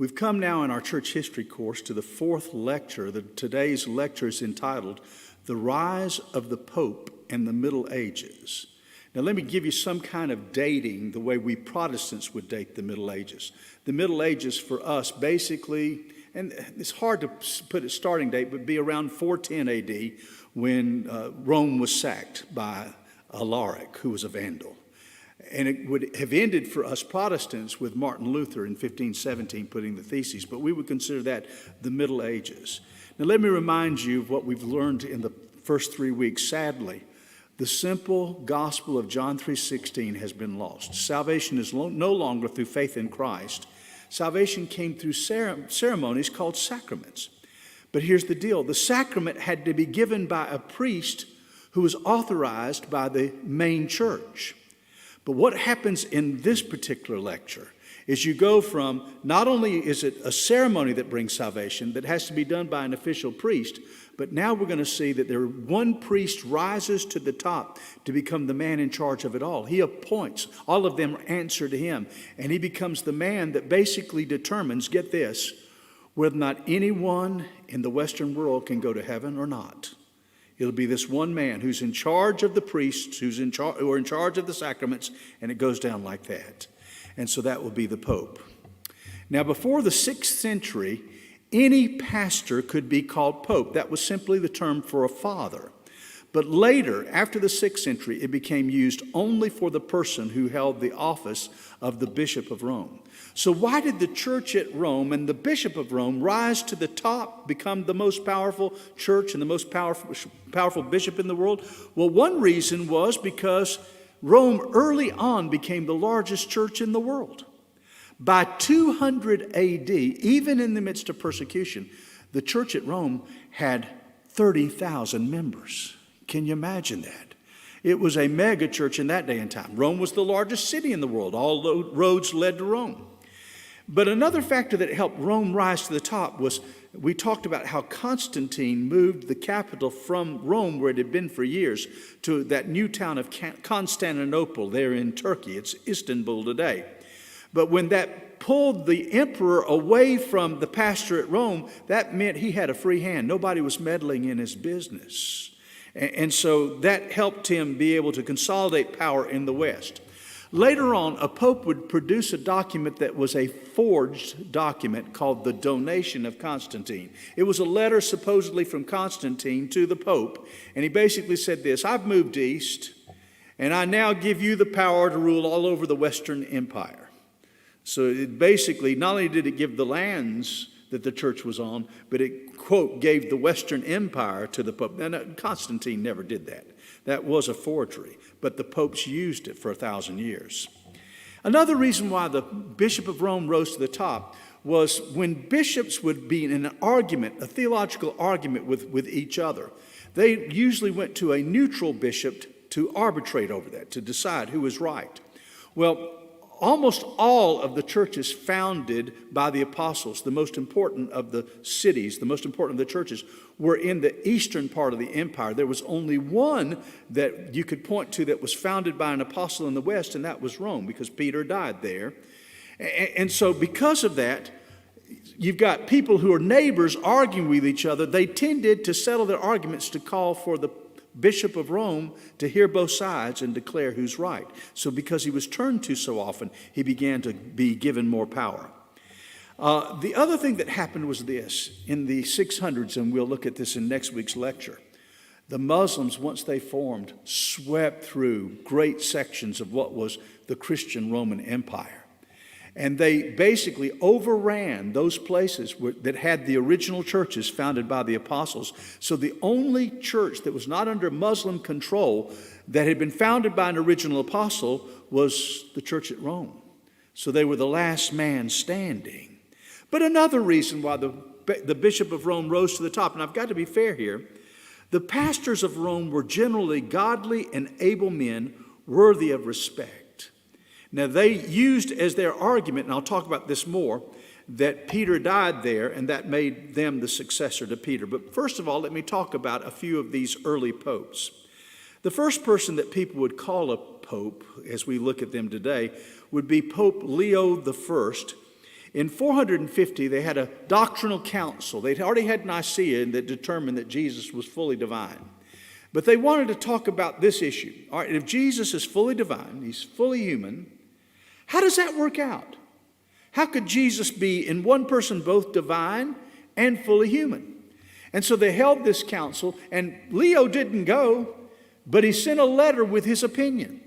We've come now in our church history course to the fourth lecture. Today's lecture is entitled, The Rise of the Pope in the Middle Ages. Now let me give you some kind of dating the way we Protestants would date the Middle Ages. The Middle Ages for us basically, and it's hard to put a starting date, but be around 410 AD when Rome was sacked by Alaric, who was a Vandal. And it would have ended for us Protestants with Martin Luther in 1517 putting the theses, but we would consider that the Middle Ages. Now let me remind you of what we've learned in the first 3 weeks. Sadly, the simple gospel of John 3:16 has been lost. Salvation is no longer through faith in Christ. Salvation came through ceremonies called sacraments. But here's the deal. The sacrament had to be given by a priest who was authorized by the main church. But what happens in this particular lecture is you go from, not only is it a ceremony that brings salvation that has to be done by an official priest, but now we're going to see that one priest rises to the top to become the man in charge of it all. He appoints, all of them answer to him, and he becomes the man that basically determines, get this, whether or not anyone in the Western world can go to heaven or not. It'll be this one man who's in charge of the priests, who are in charge of the sacraments, and it goes down like that. And so that will be the Pope. Now, before the 6th century, any pastor could be called Pope. That was simply the term for a father. But later, after the 6th century, it became used only for the person who held the office of the Bishop of Rome. So why did the church at Rome and the Bishop of Rome rise to the top, become the most powerful church and the most powerful bishop in the world? Well, one reason was because Rome early on became the largest church in the world. By 200 AD, even in the midst of persecution, the church at Rome had 30,000 members. Can you imagine that? It was a mega church in that day and time. Rome was the largest city in the world. All roads led to Rome. But another factor that helped Rome rise to the top was, we talked about how Constantine moved the capital from Rome, where it had been for years, to that new town of Constantinople there in Turkey. It's Istanbul today. But when that pulled the emperor away from the pastor at Rome, that meant he had a free hand. Nobody was meddling in his business. And so that helped him be able to consolidate power in the West. Later on, a pope would produce a document that was a forged document called the Donation of Constantine. It was a letter supposedly from Constantine to the pope, and he basically said this: I've moved east, and I now give you the power to rule all over the Western Empire. So it basically, not only did it give the lands that the church was on, but it, quote, gave the Western Empire to the Pope. Now, Constantine never did that. That was a forgery, but the popes used it for 1,000 years. Another reason why the Bishop of Rome rose to the top was when bishops would be in an argument, a theological argument with each other, they usually went to a neutral bishop to arbitrate over that, to decide who was right. Well, almost all of the churches founded by the apostles, the most important of the cities, the most important of the churches, were in the eastern part of the empire. There was only one that you could point to that was founded by an apostle in the west, and that was Rome, because Peter died there. And so because of that, you've got people who are neighbors arguing with each other. They tended to settle their arguments to call for the Bishop of Rome to hear both sides and declare who's right. So because he was turned to so often, he began to be given more power. The other thing that happened was this. In the 600s, and we'll look at this in next week's lecture, the Muslims, once they formed, swept through great sections of what was the Christian Roman Empire. And they basically overran those places that had the original churches founded by the apostles. So the only church that was not under Muslim control that had been founded by an original apostle was the church at Rome. So they were the last man standing. But another reason why the Bishop of Rome rose to the top, and I've got to be fair here, the pastors of Rome were generally godly and able men worthy of respect. Now, they used as their argument, and I'll talk about this more, that Peter died there, and that made them the successor to Peter. But first of all, let me talk about a few of these early popes. The first person that people would call a pope, as we look at them today, would be Pope Leo I. In 450, they had a doctrinal council. They'd already had Nicaea that determined that Jesus was fully divine. But they wanted to talk about this issue. All right, if Jesus is fully divine, he's fully human, how does that work out? How could Jesus be in one person both divine and fully human? And so they held this council, and Leo didn't go, but he sent a letter with his opinion.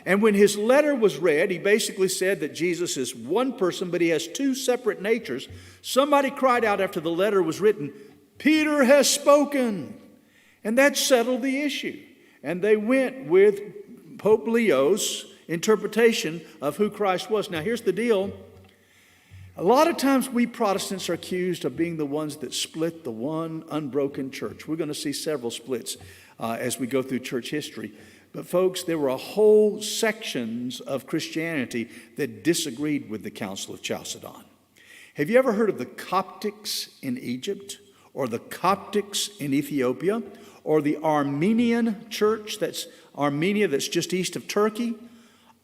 And when his letter was read, he basically said that Jesus is one person, but he has two separate natures. Somebody cried out after the letter was written, "Peter has spoken." And that settled the issue. And they went with Pope Leo's interpretation of who Christ was. Now, here's the deal. A lot of times we Protestants are accused of being the ones that split the one unbroken church. We're going to see several splits as we go through church history. But folks, there were whole sections of Christianity that disagreed with the Council of Chalcedon. Have you ever heard of the Coptics in Egypt, or the Coptics in Ethiopia, or the Armenian church, that's Armenia, that's just east of Turkey?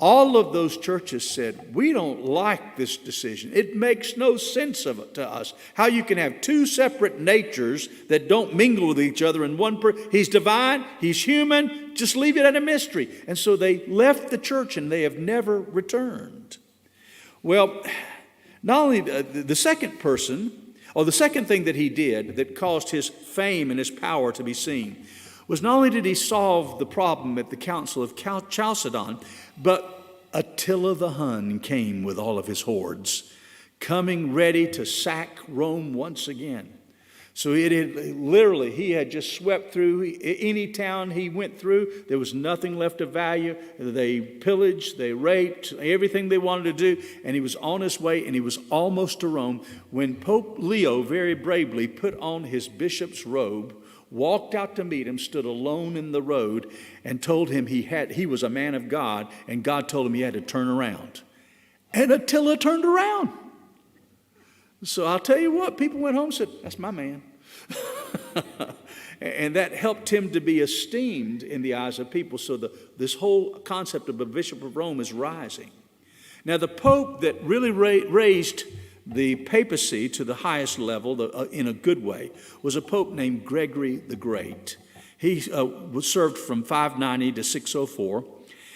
All of those churches said, we don't like this decision. It makes no sense of it to us. How you can have two separate natures that don't mingle with each other in one person. He's divine, he's human, just leave it at a mystery. And so they left the church and they have never returned. Well, not only the second person, or the second thing that he did that caused his fame and his power to be seen was not only did he solve the problem at the Council of Chalcedon, but Attila the Hun came with all of his hordes, coming ready to sack Rome once again. So he had just swept through any town he went through. There was nothing left of value. They pillaged, they raped, everything they wanted to do. And he was on his way, and he was almost to Rome when Pope Leo very bravely put on his bishop's robe, walked out to meet him, stood alone in the road, and told him he was a man of God, and God told him he had to turn around. And Attila turned around. So I'll tell you what, people went home and said, that's my man. And that helped him to be esteemed in the eyes of people. So this whole concept of a bishop of Rome is rising. Now, the pope that really raised the papacy to the highest level in a good way was a pope named Gregory the Great. He was served from 590 to 604.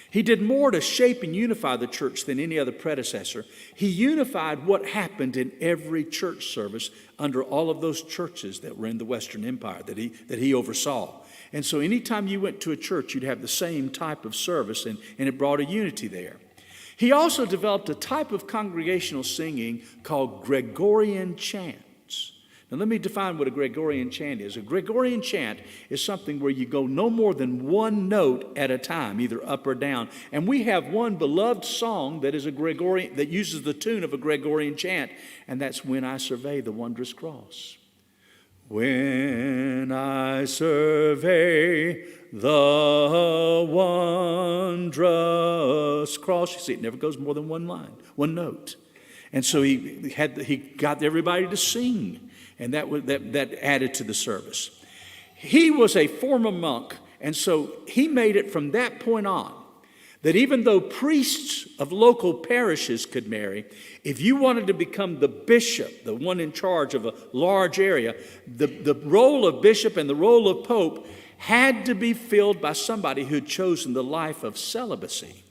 He did more to shape and unify the church than any other predecessor. He unified what happened in every church service under all of those churches that were in the Western Empire that he oversaw. And so anytime you went to a church, you'd have the same type of service, and it brought a unity there. He also developed a type of congregational singing called Gregorian chants. Now let me define what a Gregorian chant is. A Gregorian chant is something where you go no more than one note at a time, either up or down. And we have one beloved song that is a Gregorian, that uses the tune of a Gregorian chant, and that's When I Survey the Wondrous Cross. When I survey the wondrous cross. You see, it never goes more than one line, one note. And so he got everybody to sing, and that added to the service. He was a former monk, and so he made it from that point on that even though priests of local parishes could marry, if you wanted to become the bishop, the one in charge of a large area, the role of bishop and the role of pope had to be filled by somebody who'd chosen the life of celibacy.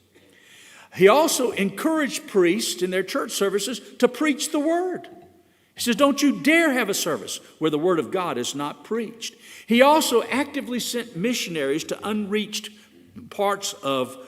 He also encouraged priests in their church services to preach the word. He says, don't you dare have a service where the word of God is not preached. He also actively sent missionaries to unreached parts of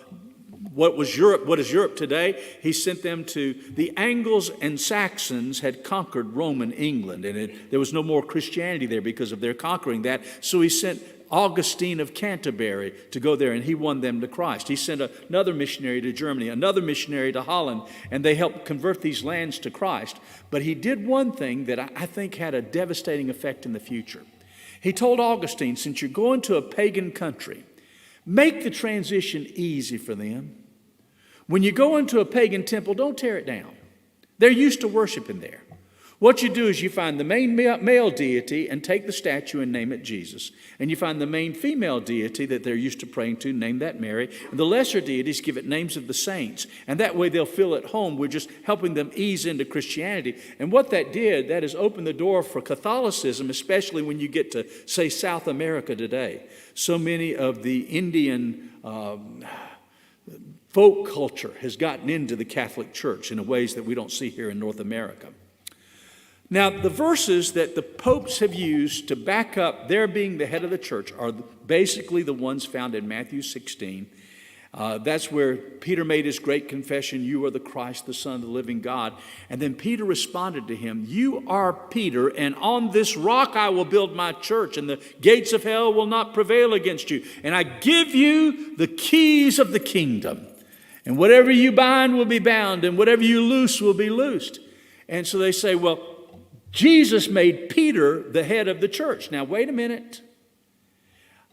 what is Europe today. He sent them to the Angles and Saxons had conquered Roman England, and there was no more Christianity there because of their conquering that. So he sent Augustine of Canterbury to go there, and he won them to Christ. He sent another missionary to Germany, another missionary to Holland, and they helped convert these lands to Christ. But he did one thing that I think had a devastating effect in the future. He told Augustine, since you're going to a pagan country, make the transition easy for them. When you go into a pagan temple, don't tear it down. They're used to worshiping there. What you do is you find the main male deity and take the statue and name it Jesus. And you find the main female deity that they're used to praying to, name that Mary. And the lesser deities, give it names of the saints. And that way they'll feel at home. We're just helping them ease into Christianity. And what that did, that has opened the door for Catholicism, especially when you get to, say, South America today. So many of the Indian folk culture has gotten into the Catholic Church in ways that we don't see here in North America. Now, the verses that the popes have used to back up their being the head of the church are basically the ones found in Matthew 16. That's where Peter made his great confession, "You are the Christ, the Son of the living God." And then Peter responded to him, "You are Peter, and on this rock I will build my church, and the gates of hell will not prevail against you. And I give you the keys of the kingdom. And whatever you bind will be bound, and whatever you loose will be loosed." And so they say, well, Jesus made Peter the head of the church. Now, wait a minute.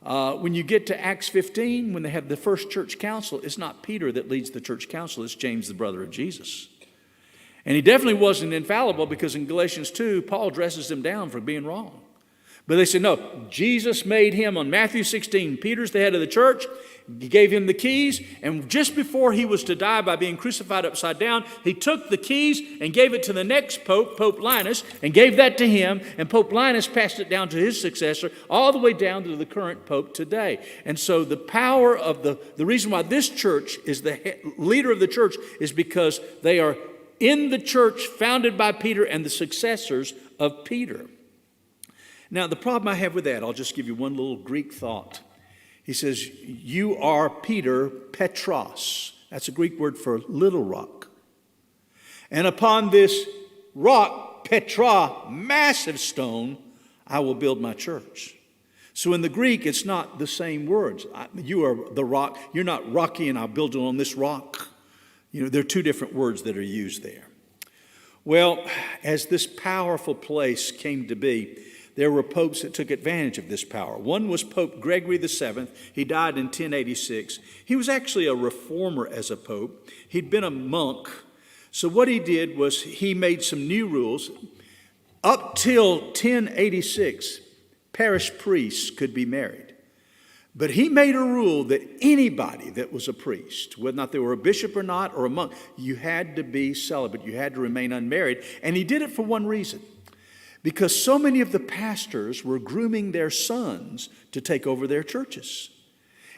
When you get to Acts 15, when they have the first church council, it's not Peter that leads the church council. It's James, the brother of Jesus. And he definitely wasn't infallible, because in Galatians 2, Paul dresses him down for being wrong. But they said, no, Jesus made him on Matthew 16. Peter's the head of the church. He gave him the keys. And just before he was to die by being crucified upside down, he took the keys and gave it to the next pope, Pope Linus, and gave that to him. And Pope Linus passed it down to his successor, all the way down to the current pope today. And so the power of the reason why this church is the leader of the church is because they are in the church founded by Peter and the successors of Peter. Now, the problem I have with that, I'll just give you one little Greek thought. He says, "You are Peter Petros." That's a Greek word for little rock. "And upon this rock, Petra, massive stone, I will build my church." So in the Greek, it's not the same words. You are the rock. You're not rocky and I'll build it on this rock. You know, there are two different words that are used there. Well, as this powerful place came to be, there were popes that took advantage of this power. One was Pope Gregory VII. He died in 1086. He was actually a reformer as a pope. He'd been a monk. So what he did was he made some new rules. Up till 1086, parish priests could be married. But he made a rule that anybody that was a priest, whether or not they were a bishop or not, or a monk, you had to be celibate. You had to remain unmarried. And he did it for one reason. Because so many of the pastors were grooming their sons to take over their churches.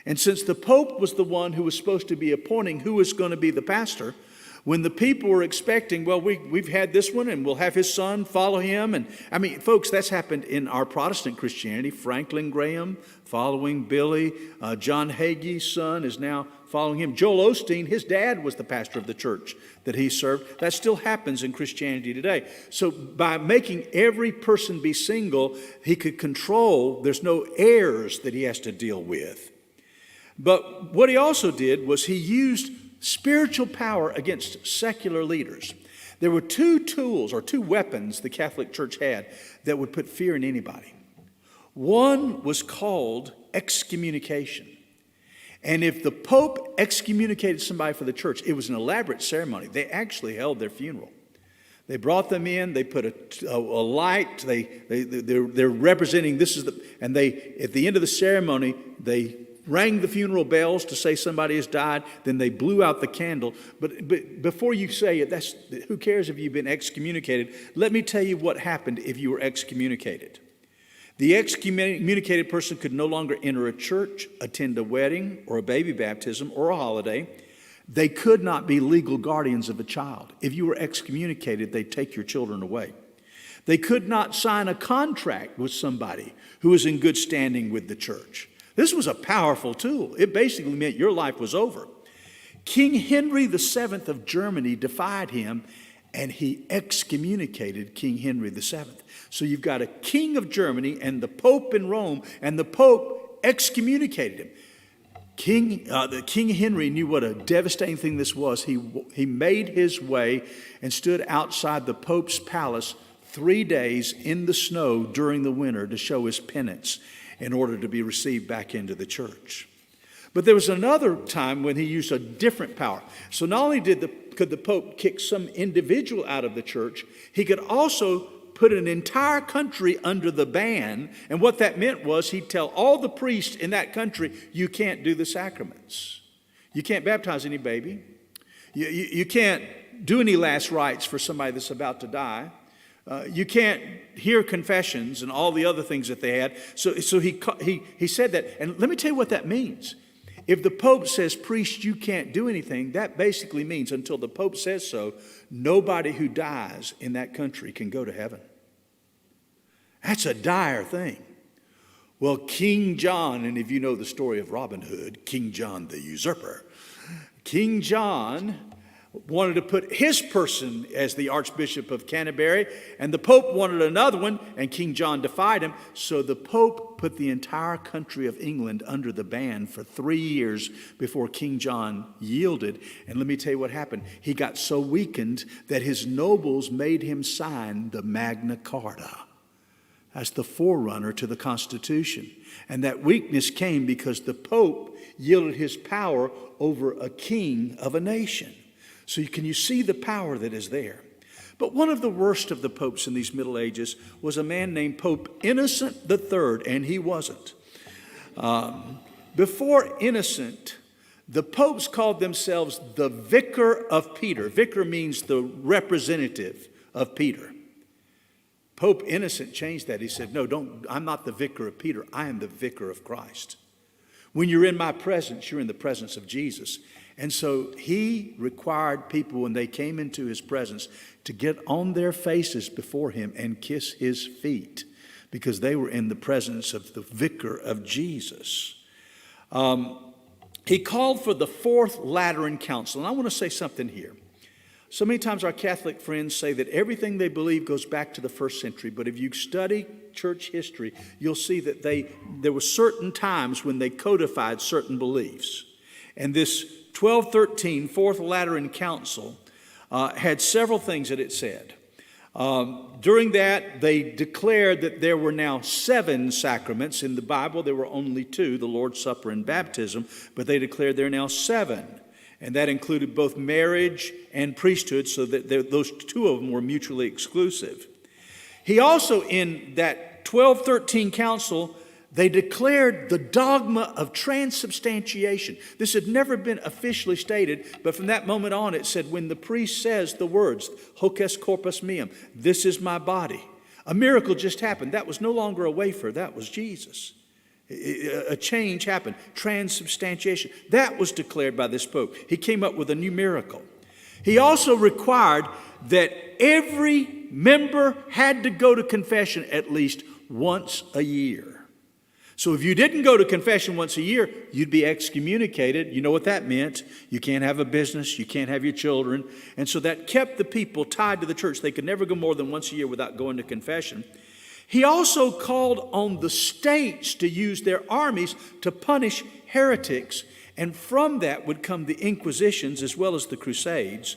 And since the Pope was the one who was supposed to be appointing who was going to be the pastor, when the people were expecting, well, we've had this one and we'll have his son follow him. And I mean, folks, that's happened in our Protestant Christianity. Franklin Graham following Billy. John Hagee's son is now following him. Joel Osteen, his dad was the pastor of the church that he served. That still happens in Christianity today. So by making every person be single, he could control, there's no heirs that he has to deal with. But what he also did was he used spiritual power against secular leaders. There were two tools or two weapons the Catholic Church had that would put fear in anybody. One was called excommunication. And if the Pope excommunicated somebody for the church, it was an elaborate ceremony. They actually held their funeral. They brought them in. They put a light. They're representing this is the, and they at the end of the ceremony they rang the funeral bells to say somebody has died. Then they blew out the candle. But before you say it, that's who cares if you've been excommunicated? Let me tell you what happened if you were excommunicated. The excommunicated person could no longer enter a church, attend a wedding or a baby baptism or a holiday. They could not be legal guardians of a child. If you were excommunicated, they'd take your children away. They could not sign a contract with somebody who was in good standing with the church. This was a powerful tool. It basically meant your life was over. King Henry VII of Germany defied him, and he excommunicated King Henry VII. So you've got a king of Germany and the Pope in Rome, and the Pope excommunicated him. King Henry knew what a devastating thing this was. He made his way and stood outside the Pope's palace 3 days in the snow during the winter to show his penance in order to be received back into the church. But there was another time when he used a different power. So not only could the Pope kick some individual out of the church, he could also put an entire country under the ban. And what that meant was he'd tell all the priests in that country, you can't do the sacraments. You can't baptize any baby. You can't do any last rites for somebody that's about to die. You can't hear confessions and all the other things that they had. So he said that. And let me tell you what that means. If the Pope says, priest, you can't do anything, that basically means until the Pope says so, nobody who dies in that country can go to heaven. That's a dire thing. Well, King John, and if you know the story of Robin Hood, King John the usurper, King John wanted to put his person as the Archbishop of Canterbury, and the Pope wanted another one, and King John defied him. So the Pope put the entire country of England under the ban for 3 years before King John yielded. And let me tell you what happened. He got so weakened that his nobles made him sign the Magna Carta. That's the forerunner to the Constitution. And that weakness came because the Pope yielded his power over a king of a nation. So can you see the power that is there? But one of the worst of the popes in these Middle Ages was a man named Pope Innocent III, and he wasn't. Before Innocent, the popes called themselves the Vicar of Peter. Vicar means the representative of Peter. Pope Innocent changed that. He said, no, I'm not the Vicar of Peter. I am the Vicar of Christ. When you're in my presence, you're in the presence of Jesus. And so he required people, when they came into his presence, to get on their faces before him and kiss his feet, because they were in the presence of the Vicar of Jesus. He called for the Fourth Lateran Council. And I want to say something here. So many times our Catholic friends say that everything they believe goes back to the first century. But if you study church history, you'll see that there were certain times when they codified certain beliefs. And this 1213 Fourth Lateran Council had several things that it said. During that, they declared that there were now 7 sacraments. In the Bible, there were only 2, the Lord's Supper and baptism, but they declared there are now 7. And that included both marriage and priesthood, so that those 2 of them were mutually exclusive. He also, in that 1213 council, they declared the dogma of transubstantiation. This had never been officially stated, but from that moment on it said, when the priest says the words, hoc est corpus meum, this is my body, a miracle just happened. That was no longer a wafer, that was Jesus. A change happened, transubstantiation. That was declared by this Pope. He came up with a new miracle. He also required that every member had to go to confession at least once a year. So if you didn't go to confession once a year, you'd be excommunicated. You know what that meant. You can't have a business. You can't have your children. And so that kept the people tied to the church. They could never go more than once a year without going to confession. He also called on the states to use their armies to punish heretics. And from that would come the Inquisitions as well as the Crusades.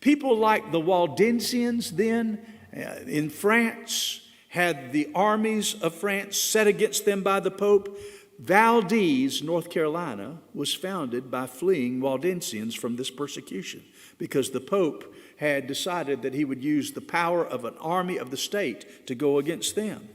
People like the Waldensians then in France had the armies of France set against them by the Pope. Valdez, North Carolina, was founded by fleeing Waldensians from this persecution because the Pope had decided that he would use the power of an army of the state to go against them.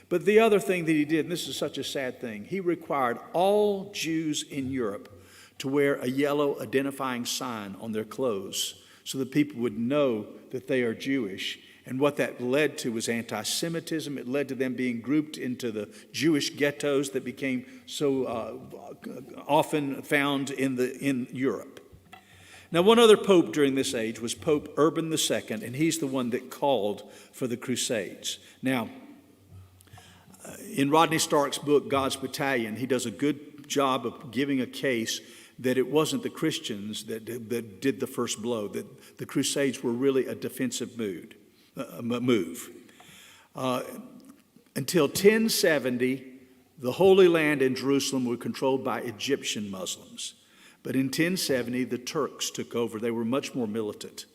But the other thing that he did, and this is such a sad thing, he required all Jews in Europe to wear a yellow identifying sign on their clothes so that people would know that they are Jewish. And what that led to was anti-Semitism. It led to them being grouped into the Jewish ghettos that became so often found in Europe. Now, one other pope during this age was Pope Urban II, and he's the one that called for the Crusades. Now, in Rodney Stark's book, God's Battalion, he does a good job of giving a case that it wasn't the Christians that did the first blow, that the Crusades were really a defensive move. Until 1070, the Holy Land and Jerusalem were controlled by Egyptian Muslims. But in 1070, the Turks took over. They were much more militant.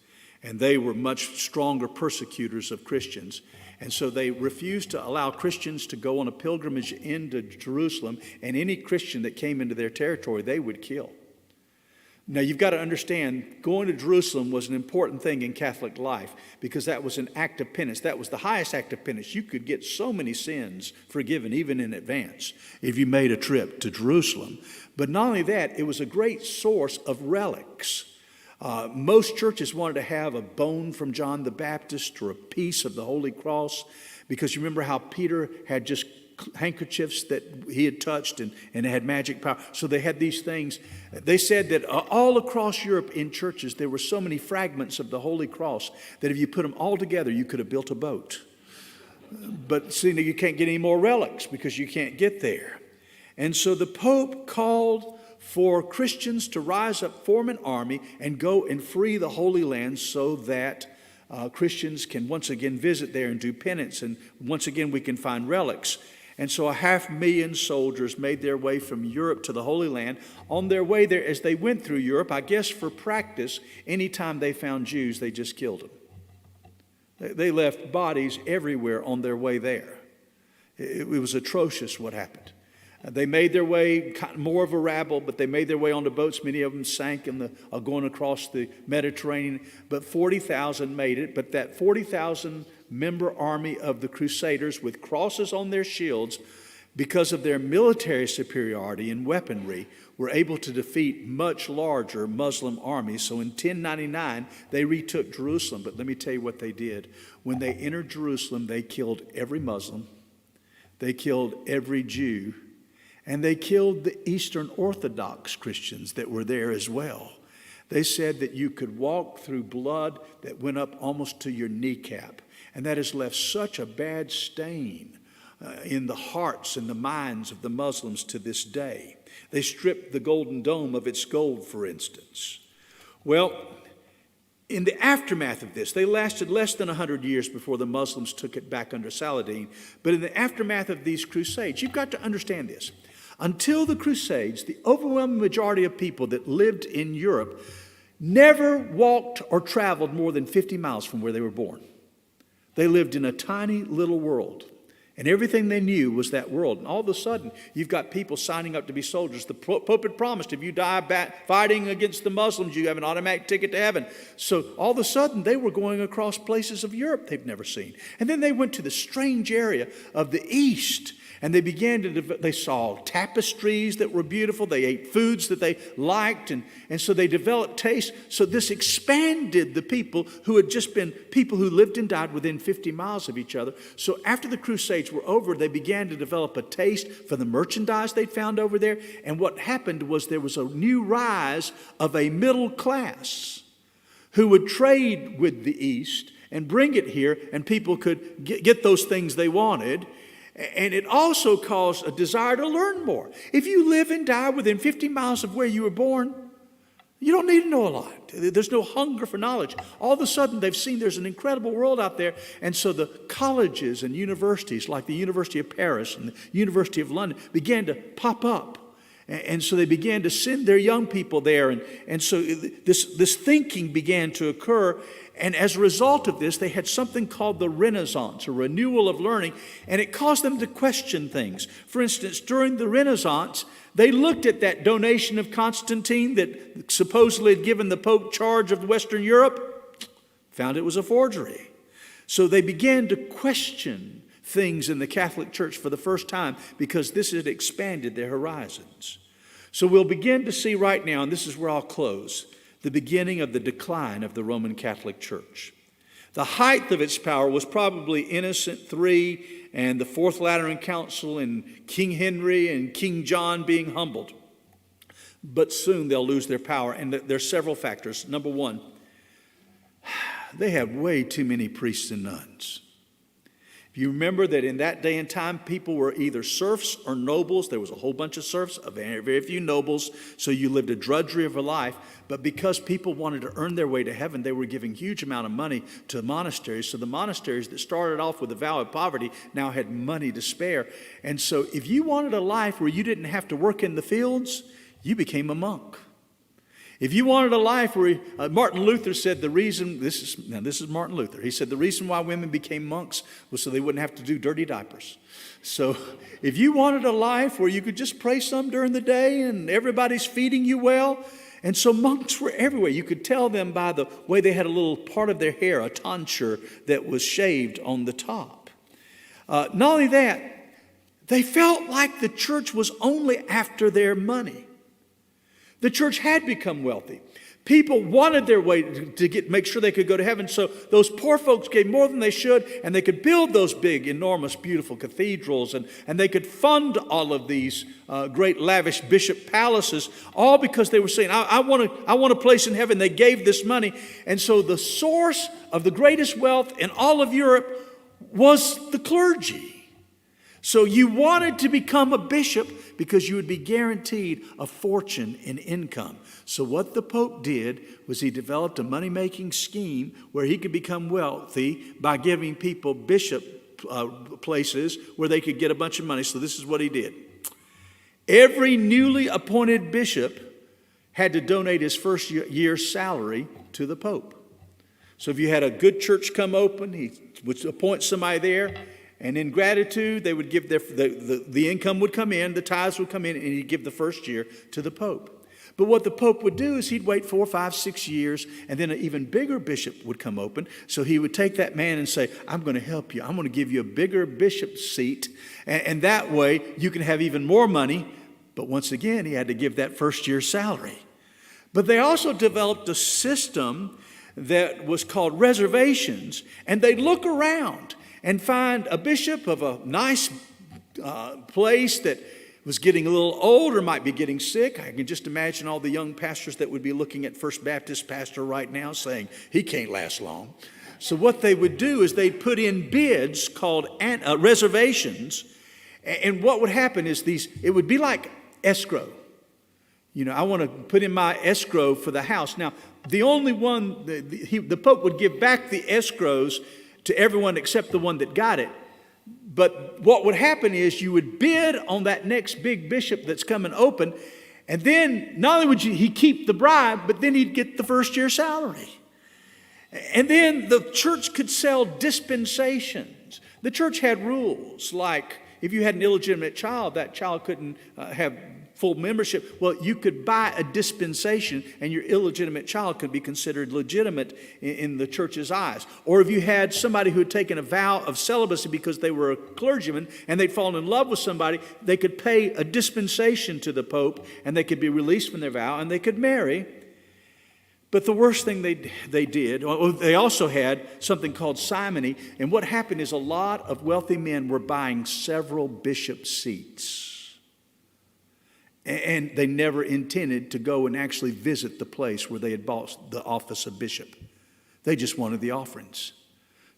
And they were much stronger persecutors of Christians. And so they refused to allow Christians to go on a pilgrimage into Jerusalem, and any Christian that came into their territory, they would kill. Now, you've got to understand, going to Jerusalem was an important thing in Catholic life because that was an act of penance. That was the highest act of penance. You could get so many sins forgiven, even in advance, if you made a trip to Jerusalem. But not only that, it was a great source of relics. Most churches wanted to have a bone from John the Baptist or a piece of the Holy Cross, because you remember how Peter had just handkerchiefs that he had touched and it had magic power. So they had these things. They said that all across Europe in churches there were so many fragments of the Holy Cross that if you put them all together you could have built a boat. But see, you can't get any more relics because you can't get there. And so the Pope called for Christians to rise up, form an army, and go and free the Holy Land so that Christians can once again visit there and do penance, and once again we can find relics. And so 500,000 soldiers made their way from Europe to the Holy Land. On their way there, as they went through Europe, I guess for practice, anytime they found Jews, they just killed them. They left bodies everywhere on their way there. It was atrocious what happened. They made their way, more of a rabble, but they made their way onto boats. Many of them sank going across the Mediterranean. But 40,000 made it. But that 40,000 member army of the Crusaders with crosses on their shields, because of their military superiority and weaponry, were able to defeat much larger Muslim armies. So in 1099, they retook Jerusalem. But let me tell you what they did. When they entered Jerusalem, they killed every Muslim. They killed every Jew. And they killed the Eastern Orthodox Christians that were there as well. They said that you could walk through blood that went up almost to your kneecap. And that has left such a bad stain in the hearts and the minds of the Muslims to this day. They stripped the Golden Dome of its gold, for instance. Well, in the aftermath of this, they lasted less than 100 years before the Muslims took it back under Saladin. But in the aftermath of these crusades, you've got to understand this. Until the Crusades, the overwhelming majority of people that lived in Europe never walked or traveled more than 50 miles from where they were born. They lived in a tiny little world, and everything they knew was that world. And all of a sudden, you've got people signing up to be soldiers. The Pope had promised if you die fighting against the Muslims, you have an automatic ticket to heaven. So all of a sudden, they were going across places of Europe they've never seen. And then they went to the strange area of the East. And they began they saw tapestries that were beautiful. They ate foods that they liked. And so they developed taste. So this expanded the people who had just been people who lived and died within 50 miles of each other. So after the Crusades were over, they began to develop a taste for the merchandise they'd found over there. And what happened was there was a new rise of a middle class who would trade with the East and bring it here, and people could get those things they wanted. And it also caused a desire to learn more. If you live and die within 50 miles of where you were born, you don't need to know a lot. There's no hunger for knowledge. All of a sudden, they've seen there's an incredible world out there. And so the colleges and universities, like the University of Paris and the University of London, began to pop up. And so they began to send their young people there. And so this thinking began to occur. And as a result of this, they had something called the Renaissance, a renewal of learning, and it caused them to question things. For instance, during the Renaissance, they looked at that donation of Constantine that supposedly had given the Pope charge of Western Europe, found it was a forgery. So they began to question things in the Catholic Church for the first time because this had expanded their horizons. So we'll begin to see right now, and this is where I'll close, the beginning of the decline of the Roman Catholic Church. The height of its power was probably Innocent III and the Fourth Lateran Council and King Henry and King John being humbled. But soon they'll lose their power, and there's several factors. Number one, they have way too many priests and nuns. If you remember that in that day and time, people were either serfs or nobles. There was a whole bunch of serfs, very, very few nobles, so you lived a drudgery of a life. But because people wanted to earn their way to heaven, they were giving huge amount of money to monasteries. So the monasteries that started off with a vow of poverty now had money to spare. And so if you wanted a life where you didn't have to work in the fields, you became a monk. If you wanted a life where Martin Luther said this is Martin Luther. He said the reason why women became monks was so they wouldn't have to do dirty diapers. So if you wanted a life where you could just pray some during the day and everybody's feeding you well, and so monks were everywhere. You could tell them by the way they had a little part of their hair, a tonsure that was shaved on the top. Not only that, they felt like the church was only after their money. The church had become wealthy. People wanted their way to make sure they could go to heaven. So those poor folks gave more than they should, and they could build those big, enormous, beautiful cathedrals, and they could fund all of these great, lavish bishop palaces, all because they were saying, I want a place in heaven. They gave this money. And so the source of the greatest wealth in all of Europe was the clergy. So you wanted to become a bishop because you would be guaranteed a fortune in income. So what the Pope did was he developed a money-making scheme where he could become wealthy by giving people bishop places where they could get a bunch of money. So this is what he did. Every newly appointed bishop had to donate his first year's salary to the Pope. So if you had a good church come open, he would appoint somebody there. And in gratitude, they would give the income would come in, the tithes would come in, and he'd give the first year to the Pope. But what the Pope would do is he'd wait 4, 5, 6 years, and then an even bigger bishop would come open. So he would take that man and say, I'm going to help you. I'm going to give you a bigger bishop seat. And that way you can have even more money. But once again, he had to give that first year's salary. But they also developed a system that was called reservations. And they'd look around and find a bishop of a nice place that was getting a little old or might be getting sick. I can just imagine all the young pastors that would be looking at First Baptist pastor right now saying, he can't last long. So what they would do is they'd put in bids called reservations. And what would happen is it would be like escrow. You know, I want to put in my escrow for the house. Now, the only one, the Pope would give back the escrows to everyone except the one that got it. But what would happen is you would bid on that next big bishop that's coming open, and then not only would he keep the bribe, but then he'd get the first year's salary. And then the church could sell dispensations. The church had rules like if you had an illegitimate child, that child couldn't have full membership. Well, you could buy a dispensation and your illegitimate child could be considered legitimate in the church's eyes. Or if you had somebody who had taken a vow of celibacy because they were a clergyman and they'd fallen in love with somebody, they could pay a dispensation to the Pope and they could be released from their vow and they could marry. But the worst thing they did, they also had something called simony. And what happened is a lot of wealthy men were buying several bishop seats. And they never intended to go and actually visit the place where they had bought the office of bishop. They just wanted the offerings.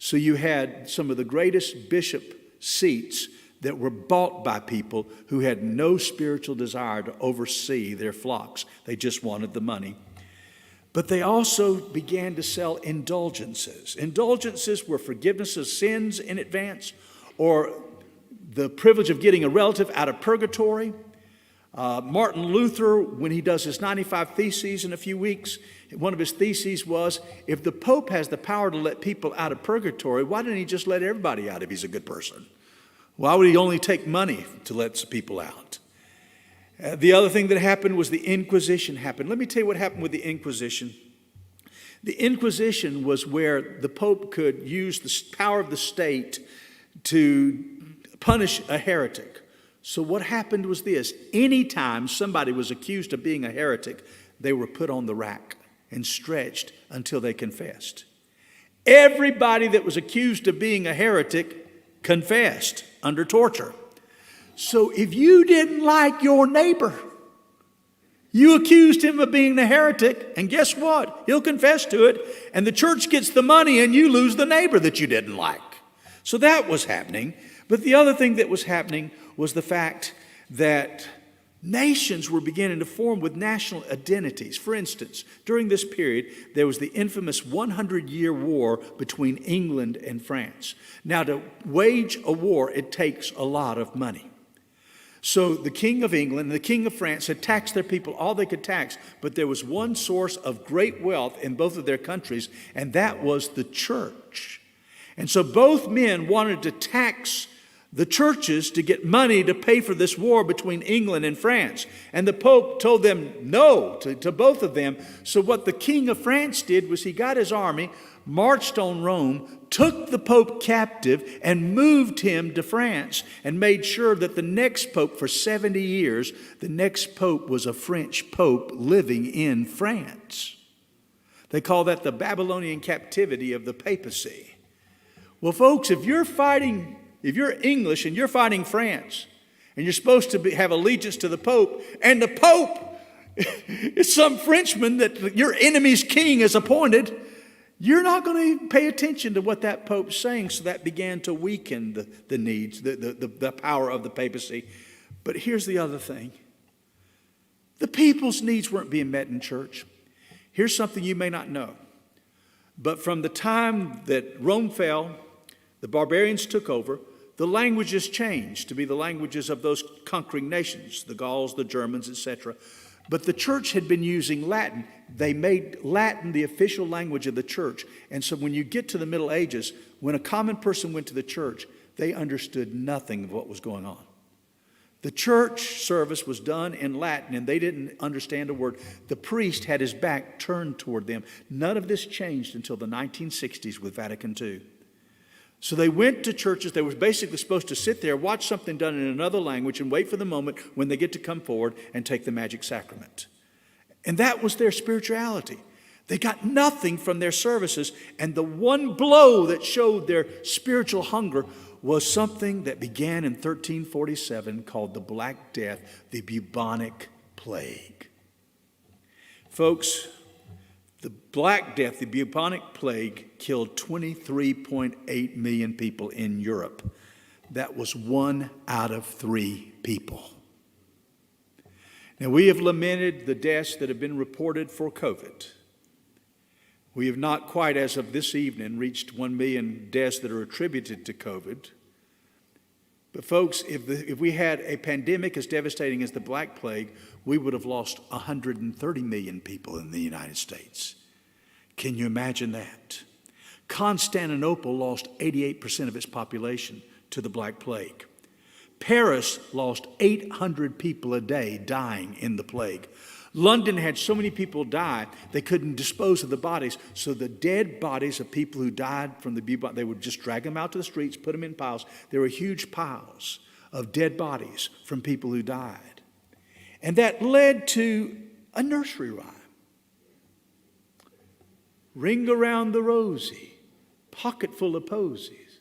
So you had some of the greatest bishop seats that were bought by people who had no spiritual desire to oversee their flocks. They just wanted the money. But they also began to sell indulgences. Indulgences were forgiveness of sins in advance, or the privilege of getting a relative out of purgatory. Martin Luther, when he does his 95 Theses in a few weeks, one of his theses was, if the Pope has the power to let people out of purgatory, why didn't he just let everybody out if he's a good person? Why would he only take money to let people out? The other thing that happened was the Inquisition happened. Let me tell you what happened with the Inquisition. The Inquisition was where the Pope could use the power of the state to punish a heretic. So what happened was this. Anytime somebody was accused of being a heretic, they were put on the rack and stretched until they confessed. Everybody that was accused of being a heretic confessed under torture. So if you didn't like your neighbor, you accused him of being a heretic, and guess what? He'll confess to it, and the church gets the money, and you lose the neighbor that you didn't like. So that was happening. But the other thing that was happening was the fact that nations were beginning to form with national identities. For instance, during this period, there was the infamous 100-year war between England and France. Now, to wage a war, it takes a lot of money. So the King of England and the King of France had taxed their people all they could tax, but there was one source of great wealth in both of their countries, and that was the church. And so both men wanted to tax the churches to get money to pay for this war between England and France. And the Pope told them no to both of them. So what the King of France did was he got his army, marched on Rome, took the Pope captive, and moved him to France, and made sure that the next Pope for 70 years, the next Pope was a French Pope living in France. They call that the Babylonian captivity of the papacy. Well, folks, if you're English and you're fighting France, and you're supposed to have allegiance to the Pope, and the Pope is some Frenchman that your enemy's king has appointed, you're not going to pay attention to what that Pope's saying. So that began to weaken the needs, the power of the papacy. But here's the other thing. The people's needs weren't being met in church. Here's something you may not know. But from the time that Rome fell, the barbarians took over, the languages changed to be the languages of those conquering nations, the Gauls, the Germans, etc. But the church had been using Latin. They made Latin the official language of the church. And so when you get to the Middle Ages, when a common person went to the church, they understood nothing of what was going on. The church service was done in Latin, and they didn't understand a word. The priest had his back turned toward them. None of this changed until the 1960s with Vatican II. So they went to churches. They were basically supposed to sit there, watch something done in another language, and wait for the moment when they get to come forward and take the magic sacrament. And that was their spirituality. They got nothing from their services. And the one blow that showed their spiritual hunger was something that began in 1347 called the Black Death, the bubonic plague. Folks, the Black Death, the bubonic plague, killed 23.8 million people in Europe. That was 1 out of 3 people. Now, we have lamented the deaths that have been reported for COVID. We have not quite, as of this evening, reached 1 million deaths that are attributed to COVID. But folks, if we had a pandemic as devastating as the Black Plague, we would have lost 130 million people in the United States. Can you imagine that? Constantinople lost 88% of its population to the Black Plague. Paris lost 800 people a day dying in the plague. London had so many people die, they couldn't dispose of the bodies. So the dead bodies of people who died from the bubonic, they would just drag them out to the streets, put them in piles. There were huge piles of dead bodies from people who died. And that led to a nursery rhyme. Ring around the rosy, pocket full of posies.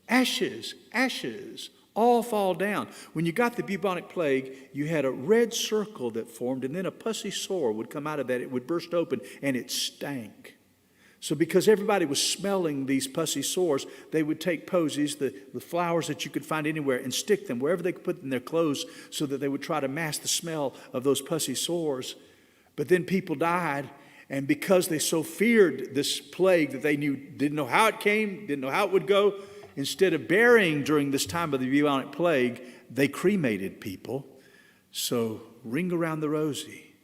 Ashes, ashes, all fall down. When you got the bubonic plague, you had a red circle that formed, and then a pussy sore would come out of that. It would burst open, and it stank. So because everybody was smelling these pussy sores, they would take posies, the flowers that you could find anywhere, and stick them wherever they could put in their clothes so that they would try to mask the smell of those pussy sores. But then people died, and because they so feared this plague that they didn't know how it came, didn't know how it would go, instead of burying during this time of the bubonic plague, they cremated people. So ring around the rosy,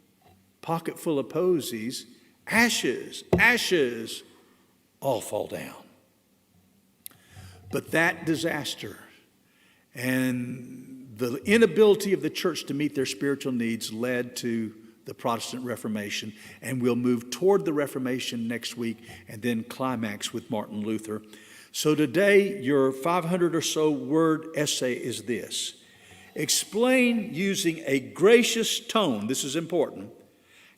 pocket full of posies, ashes, ashes, all fall down. But that disaster and the inability of the church to meet their spiritual needs led to the Protestant Reformation, and we'll move toward the Reformation next week and then climax with Martin Luther. So today, your 500 or so word essay is this. Explain using a gracious tone, this is important,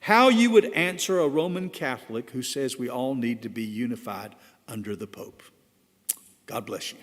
how you would answer a Roman Catholic who says we all need to be unified under the Pope. God bless you.